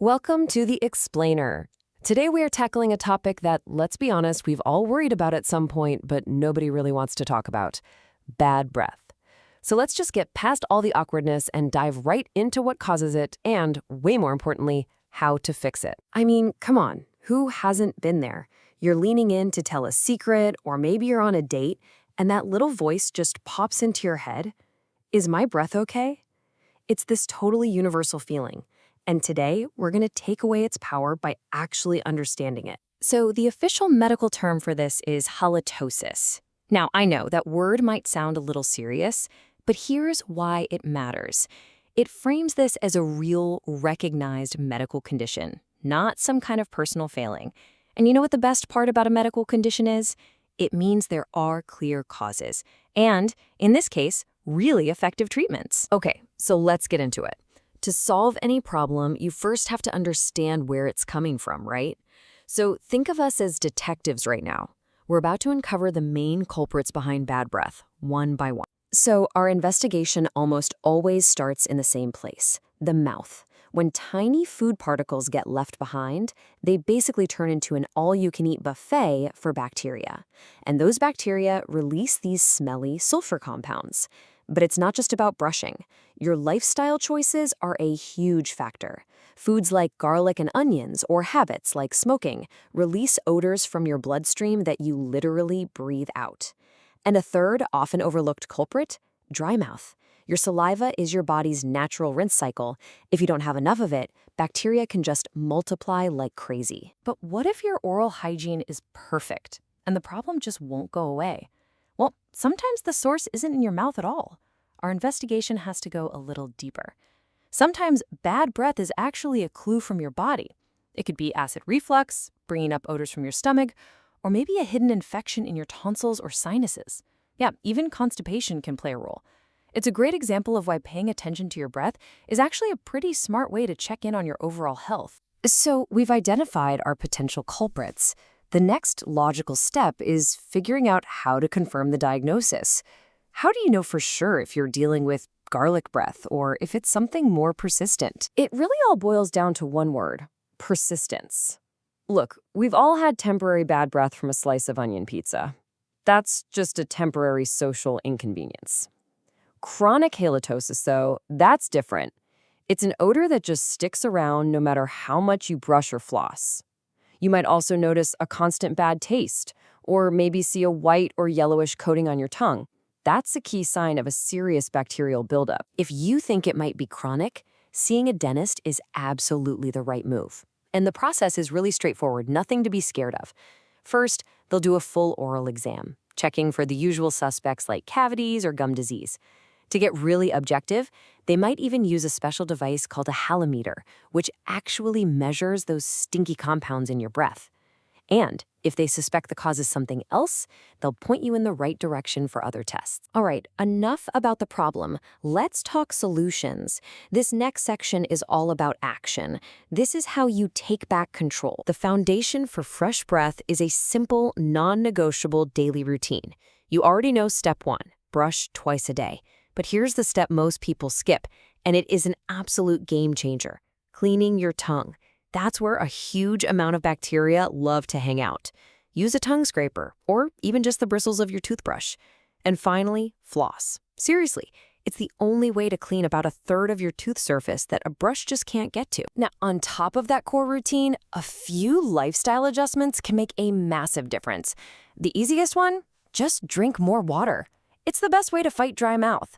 Welcome to the Explainer. Today we are tackling a topic that, let's be honest, we've all worried about at some point, but nobody really wants to talk about: bad breath. So let's just get past all the awkwardness and dive right into what causes it and, way more importantly, how to fix it. I mean, come on, who hasn't been there? You're leaning in to tell a secret, or maybe you're on a date, and that little voice just pops into your head. Is my breath okay? It's this totally universal feeling. And today, we're going to take away its power by actually understanding it. So the official medical term for this is halitosis. Now, I know that word might sound a little serious, but here's why it matters. It frames this as a real, recognized medical condition, not some kind of personal failing. And you know what the best part about a medical condition is? It means there are clear causes. And, in this case, really effective treatments. Okay, so let's get into it. To solve any problem, you first have to understand where it's coming from, right? So think of us as detectives right now. We're about to uncover the main culprits behind bad breath, one by one. So our investigation almost always starts in the same place, the mouth. When tiny food particles get left behind, they basically turn into an all-you-can-eat buffet for bacteria. And those bacteria release these smelly sulfur compounds. But it's not just about brushing. Your lifestyle choices are a huge factor. Foods like garlic and onions or habits like smoking release odors from your bloodstream that you literally breathe out. And a third, often overlooked culprit, dry mouth. Your saliva is your body's natural rinse cycle. If you don't have enough of it, bacteria can just multiply like crazy. But what if your oral hygiene is perfect and the problem just won't go away? Well, sometimes the source isn't in your mouth at all. Our investigation has to go a little deeper. Sometimes bad breath is actually a clue from your body. It could be acid reflux, bringing up odors from your stomach, or maybe a hidden infection in your tonsils or sinuses. Yeah, even constipation can play a role. It's a great example of why paying attention to your breath is actually a pretty smart way to check in on your overall health. So we've identified our potential culprits. The next logical step is figuring out how to confirm the diagnosis. How do you know for sure if you're dealing with garlic breath or if it's something more persistent? It really all boils down to one word: persistence. Look, we've all had temporary bad breath from a slice of onion pizza. That's just a temporary social inconvenience. Chronic halitosis, though, that's different. It's an odor that just sticks around no matter how much you brush or floss. You might also notice a constant bad taste, or maybe see a white or yellowish coating on your tongue. That's a key sign of a serious bacterial buildup. If you think it might be chronic, seeing a dentist is absolutely the right move. And the process is really straightforward, nothing to be scared of. First, they'll do a full oral exam, checking for the usual suspects like cavities or gum disease. To get really objective, they might even use a special device called a halometer, which actually measures those stinky compounds in your breath. And if they suspect the cause is something else, they'll point you in the right direction for other tests. All right, enough about the problem. Let's talk solutions. This next section is all about action. This is how you take back control. The foundation for fresh breath is a simple, non-negotiable daily routine. You already know step 1, brush twice a day. But here's the step most people skip, and it is an absolute game changer: cleaning your tongue. That's where a huge amount of bacteria love to hang out. Use a tongue scraper, or even just the bristles of your toothbrush. And finally, floss. Seriously, it's the only way to clean about a third of your tooth surface that a brush just can't get to. Now, on top of that core routine, a few lifestyle adjustments can make a massive difference. The easiest one? Just drink more water. It's the best way to fight dry mouth.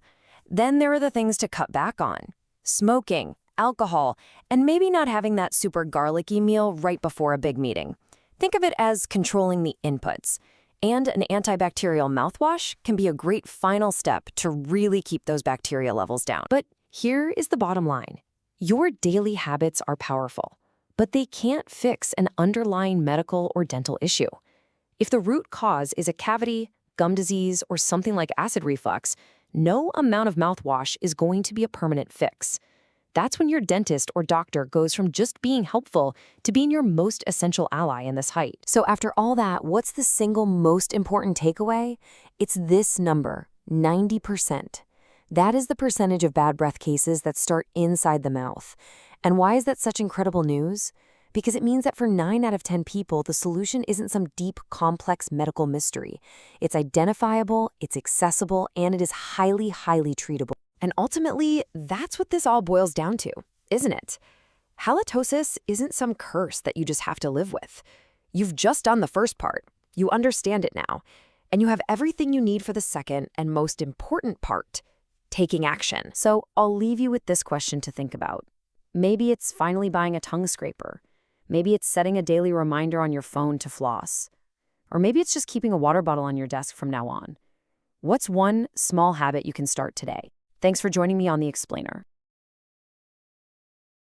Then there are the things to cut back on: smoking, alcohol, and maybe not having that super garlicky meal right before a big meeting. Think of it as controlling the inputs. And an antibacterial mouthwash can be a great final step to really keep those bacteria levels down. But here is the bottom line. Your daily habits are powerful, but they can't fix an underlying medical or dental issue. If the root cause is a cavity, gum disease, or something like acid reflux, no amount of mouthwash is going to be a permanent fix. That's when your dentist or doctor goes from just being helpful to being your most essential ally in this fight. So after all that, what's the single most important takeaway? It's this number, 90%. That is the percentage of bad breath cases that start inside the mouth. And why is that such incredible news? Because it means that for 9 out of 10 people, the solution isn't some deep, complex medical mystery. It's identifiable, it's accessible, and it is highly, highly treatable. And ultimately, that's what this all boils down to, isn't it? Halitosis isn't some curse that you just have to live with. You've just done the first part. You understand it now. And you have everything you need for the second and most important part, taking action. So I'll leave you with this question to think about. Maybe it's finally buying a tongue scraper. Maybe it's setting a daily reminder on your phone to floss. Or maybe it's just keeping a water bottle on your desk from now on. What's one small habit you can start today? Thanks for joining me on The Explainer.